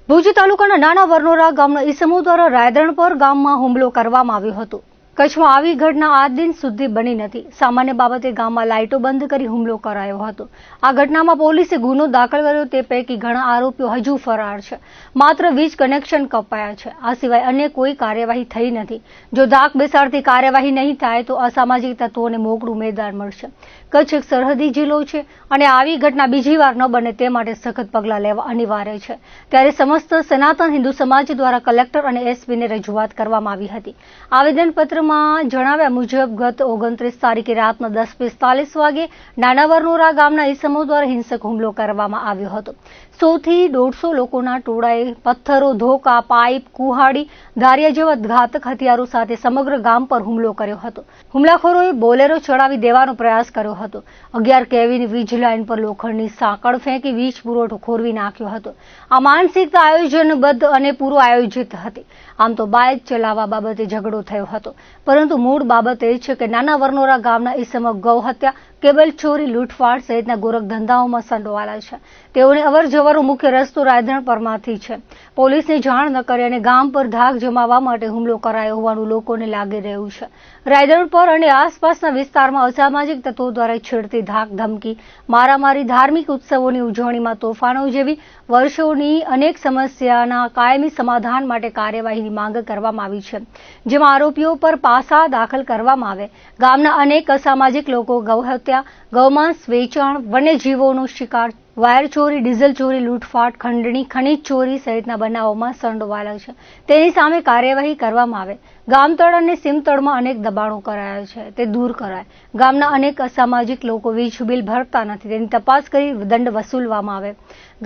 ભુજ તાલુકાના નાના વરનોરા ગામના ઈસમો દ્વારા રાયધણ પર ગામમાં હુમલો કરવામાં આવ્યો હતો। કચ્છમાં આવી ઘટના આજ દિન સુધી બની નથી। સામાન્ય બાબતે ગામમાં લાઇટો બંધ કરી હુમલો કરાયો હતો। આ ઘટનામાં પોલીસે ગુનો દાખલ કર્યો। તે પૈકી ઘણા આરોપીઓ હજુ ફરાર છે। માત્ર વીજ કનેક્શન કપાયા છે। આ સિવાય અન્ય કોઈ કાર્યવાહી થઈ નથી। જો ધાક બેસાડતી કાર્યવાહી નહીં થાય તો અસામાજિક તત્વોને મોકળું મેદાન મળશે। કચ્છ એક સરહદી જિલ્લો છે અને આવી ઘટના બીજી વાર ન બને તે માટે સખત પગલાં લેવા અનિવાર્ય છે। ત્યારે સમસ્ત સનાતન હિન્દુ સમાજ દ્વારા કલેક્ટર અને એસપીને રજૂઆત કરવામાં આવી હતી। આવેદનપત્રમાં જણાવ્યા મુજબ ગત 29 તારીખે રાતના 10:45 વાગે નાના વરનોરા ગામના ઈસમો દ્વારા હિંસક હુમલો કરવામાં આવ્યો હતો। 100 થી 150 લોકોના ટોળાએ પથ્થરો, ધોકા, પાઇપ, કુહાડી, ધારિયા જેવા ઘાતક હથિયારો સાથે સમગ્ર ગામ પર હુમલો કર્યો હતો। હુમલાખોરોએ બોલેરો ચડાવી દેવાનો પ્રયાસ કર્યો હતો। 11 કેવીની વીજ લાઇન પર લોખંડની સાંકળ ફેંકી વીજ પુરવઠો ખોરવી નાખ્યો હતો। આ માનસિકતા આયોજનબદ્ધ અને પૂર્વ આયોજિત હતી। આમ તો બાઇક ચલાવવા બાબતે ઝઘડો થયો હતો, પરંતુ મૂળ બાબત એ છે કે નાના વરનોરા ગામના ઈસમો ગૌ હત્યા, કેબલ ચોરી, લૂંટફાટ સહિતના ગોરખ ધંધાઓમાં સંડોવાયેલા છે। તેઓને અવર જવરનો મુખ્ય રસ્તો રાયધણ પરમાંથી છે। પોલીસને જાણ ન કરી અને ગામ પર ધાક જમાવવા માટે હુમલો કરાયો હોવાનું લોકોને લાગી રહ્યું છે। રાયધણ પર અને આસપાસના વિસ્તારમાં અસામાજિક તત્વો દ્વારા છેડતી ધાક ધમકી, મારામારી, ધાર્મિક ઉત્સવોની ઉજવણીમાં તોફાનો જેવી વર્ષોની અનેક સમસ્યાના કાયમી સમાધાન માટે કાર્યવાહીની માંગ કરવામાં આવી છે, જેમાં આરોપીઓ પર પાસા દાખલ કરવામાં આવે। ગામના અનેક અસામાજિક લોકો ગૌહત્યા, ગૌમાંસ વેચાણ, વન્યજીવોનો શિકાર, વાયર ચોરી, ડીઝલ ચોરી, લૂંટફાટ, ખંડણી, ખનીજ ચોરી સહિતના બનાવોમાં સંડોવાયેલા છે। તેની સામે કાર્યવાહી કરવામાં આવે। ગામતળ અને સીમતળમાં અનેક દબાણો કરાયા છે, તે દૂર કરાય। ગામના અનેક અસામાજિક લોકો વીજ બિલ ભરતા નથી, તેની તપાસ કરી દંડ વસૂલવામાં આવે।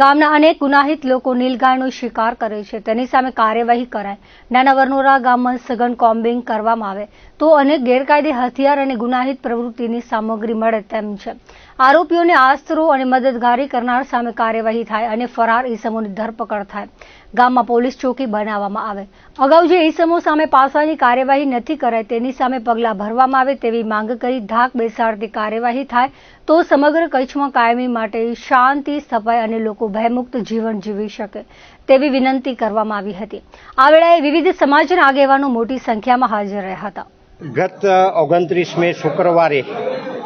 ગામના અનેક ગુનાહિત લોકો નીલગાયનો શિકાર કરે છે, તેની સામે કાર્યવાહી કરાય। નાના વરનોરા ગામમાં સઘન કોમ્બિંગ કરવામાં આવે તો અનેક ગેરકાયદે હથિયાર અને ગુનાહિત પ્રવૃત્તિની સામગ્રી મળે તેમ છે। આરોપીઓને આશરો અને મદદગારી કરનાર સામે કાર્યવાહી થાય અને ફરાર ઈસમોની ધરપકડ થાય। ગામમાં પોલીસ ચોકી બનાવવામાં આવે। અગાઉ જે ઈસમો સામે પાસાની કાર્યવાહી નથી કરાઈ તેની સામે પગલાં ભરવામાં આવે તેવી માંગ કરી ધાક બેસાડતી કાર્યવાહી થાય તો સમગ્ર કચ્છમાં કાયમી માટે શાંતિ સ્થપાય અને લોકો ભયમુક્ત જીવન જીવી શકે તેવી વિનંતી કરવામાં આવી હતી। આ વેળાએ વિવિધ સમાજના આગેવાનો મોટી સંખ્યામાં હાજર રહ્યા હતા। ગત 29 મે શુક્રવારે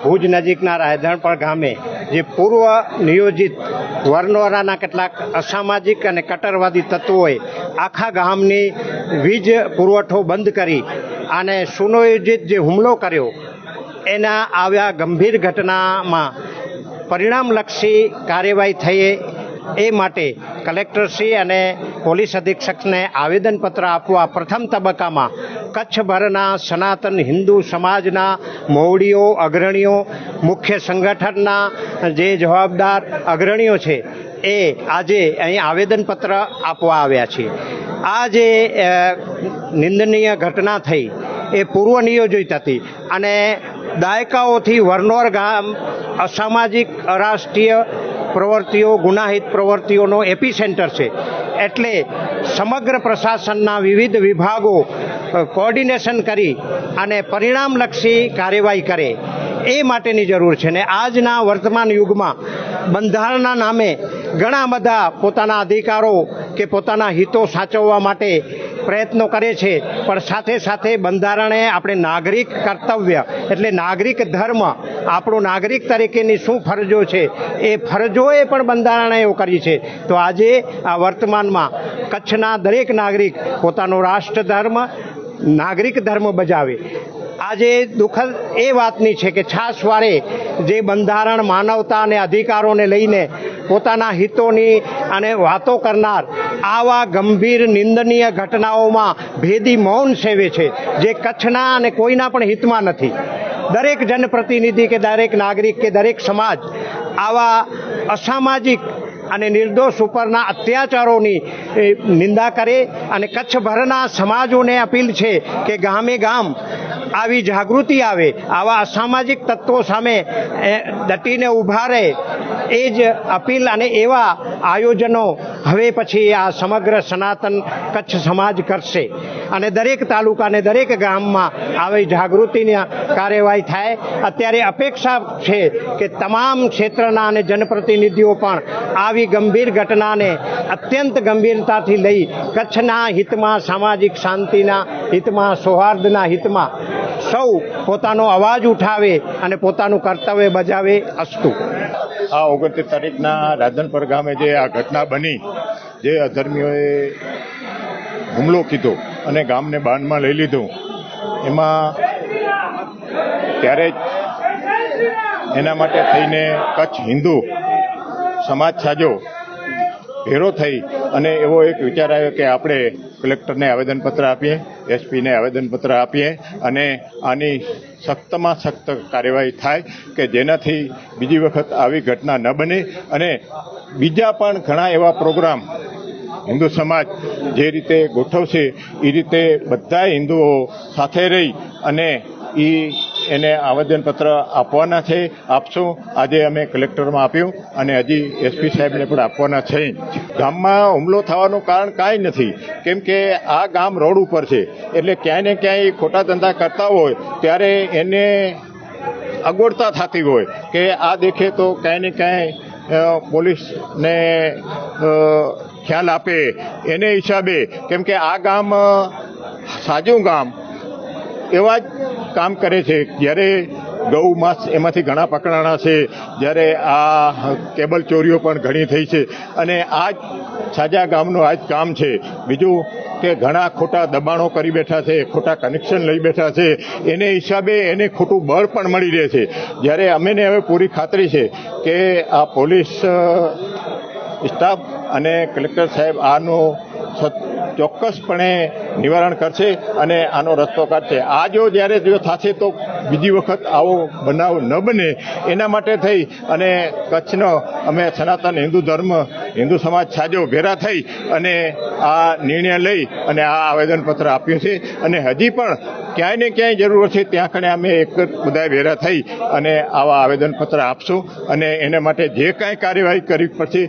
ભુજ નજીકના રાયધણપર ગામે જે પૂર્વ નિયોજિત વરનોરાના કેટલાક અસામાજિક અને કટ્ટરવાદી તત્વોએ આખા ગામની વીજ પુરવઠો બંધ કરી અને સુનિયોજિત જે હુમલો કર્યો, એના આવ્યા ગંભીર ઘટનામાં પરિણામલક્ષી કાર્યવાહી થઈ એ માટે કલેક્ટરશ્રી અને પોલીસ અધિક્ષકને આવેદનપત્ર આપવા પ્રથમ તબક્કામાં કચ્છભરના સનાતન હિન્દુ સમાજના મોવડીઓ, અગ્રણીઓ, મુખ્ય સંગઠનના જે જવાબદાર અગ્રણીઓ છે એ આજે અહીં આવેદનપત્ર આપવા આવ્યા છીએ। આ જે નિંદનીય ઘટના થઈ એ પૂર્વ નિયોજિત હતી અને દાયકાઓથી વરનોર ગામ અસામાજિક, અરાષ્ટ્રીય પ્રવૃત્તિઓ, ગુનાહિત પ્રવૃત્તિઓનો એપિસેન્ટર છે। એટલે સમગ્ર પ્રશાસનના વિવિધ વિભાગો કોઓર્ડિનેશન કરી અને પરિણામલક્ષી કાર્યવાહી કરે એ માટેની જરૂર છે। ને આજના વર્તમાન યુગમાં બંધારણના નામે ઘણા બધા પોતાના અધિકારો કે પોતાના હિતો સાચવવા માટે પ્રયત્નો કરે છે, પણ સાથે સાથે બંધારણે આપણે નાગરિક કર્તવ્ય એટલે નાગરિક ધર્મ, આપણું નાગરિક તરીકેની શું ફરજો છે એ ફરજોએ પણ બંધારણે એવું કરી છે। તો આજે આ વર્તમાનમાં કચ્છના દરેક નાગરિક પોતાનો રાષ્ટ્ર ધર્મ, નાગરિક ધર્મ બજાવે। આજે દુઃખદ એ વાતની છે કે છાશવારે જે બંધારણ, માનવતા અને અધિકારોને લઈને પોતાના હિતોની અને વાતો કરનાર આવા ગંભીર નિંદનીય ઘટનાઓમાં ભેદી મૌન સેવે છે, જે કચ્છના અને કોઈના પણ હિતમાં નથી। દરેક જનપ્રતિનિધિ કે દરેક નાગરિક કે દરેક સમાજ આવા અસામાજિક અને નિર્દોષ ઉપરના અત્યાચારોની નિંદા કરે અને કચ્છભરના સમાજોને અપીલ છે કે ગામે ગામ આવી જાગૃતિ આવે, આવા અસામાજિક તત્વો સામે ડટીને ઊભા રહે એ જ અપીલ અને એવા આયોજનો હવે પછી આ સમગ્ર સનાતન કચ્છ સમાજ કરશે અને દરેક તાલુકા અને દરેક ગામમાં આવી જાગૃતિની કાર્યવાહી થાય. અત્યારે અપેક્ષા છે કે તમામ ક્ષેત્રના અને જનપ્રતિનિધિઓ પણ આવી ગંભીર ઘટનાને અત્યંત ગંભીરતાથી લઈ કચ્છના હિતમાં, સામાજિક શાંતિના હિતમાં, સૌહાર્દના હિતમાં સૌ પોતાનો અવાજ ઉઠાવે અને પોતાનું કર્તવ્ય બજાવે. અસ્તુ. આ 29 તારીખના રાધનપર ગામે જે આ ઘટના બની, જે અધર્મીઓએ હુમલો કીધો અને ગામને બાંધમાં લઈ લીધું, એમાં ત્યારે જ એના માટે થઈને કચ્છ હિન્દુ સમાજ સાજો ભેરો થઈ અને એવો એક વિચાર આવ્યો કે આપણે કલેક્ટરને આવેદનપત્ર આપીએ, એસપીને આવેદનપત્ર આપીએ અને આની સખ્તમાં સખ્ત કાર્યવાહી થાય કે જેનાથી બીજી વખત આવી ઘટના ન બને. અને બીજા પણ ઘણા એવા પ્રોગ્રામ હિન્દુ સમાજ જે રીતે ગોઠવશે એ રીતે બધા હિન્દુઓ સાથે રહી અને એને આવેદનપત્ર આપવાના છે. આપશું. આજે અમે કલેક્ટરમાં આપ્યું અને હજી એસપી સાહેબને પણ આપવાના છે. ગામમાં હુમલો થવાનું કારણ કાંઈ નથી, કેમ કે આ ગામ રોડ ઉપર છે એટલે ક્યાંય ને ક્યાંય ખોટા ધંધા કરતા હોય ત્યારે એને અગવડતા થતી હોય કે આ દેખે તો ક્યાંય ને ક્યાંય પોલીસને ખ્યાલ આપે એને હિસાબે, કેમ કે આ ગામ સાજું ગામ એવા જ કામ કરે છે. જ્યારે ગૌ માંસ એમાંથી ઘણા પકડાણા છે, જ્યારે આ કેબલ ચોરીઓ પણ ઘણી થઈ છે અને આ જ સાજા ગામનું આ જ કામ છે. બીજું કે ઘણા ખોટા દબાણો કરી બેઠા છે, ખોટા કનેક્શન લઈ બેઠા છે, એને હિસાબે એને ખોટું બળ પણ મળી રહે છે. જ્યારે અમેને હવે પૂરી ખાતરી છે કે આ પોલીસ સ્ટાફ અને કલેક્ટર સાહેબ આનો ચોક્કસપણે નિવારણ કરશે અને આનો રસ્તો કાઢશે. આ જ્યારે થશે તો બીજી વખત આવો બનાવ ન બને એના માટે થઈ અને કચ્છનો અમે સનાતન હિન્દુ ધર્મ, હિન્દુ સમાજ સાજો ભેરા થઈ અને આ નિર્ણય લઈ અને આ આવેદનપત્ર આપ્યું છે. અને હજી પણ ક્યાંય ને ક્યાંય જરૂર છે ત્યાં કણે અમે એક બધા ભેરા થઈ અને આવા આવેદનપત્ર આપશું અને એના માટે જે કાંઈ કાર્યવાહી કરવી પડશે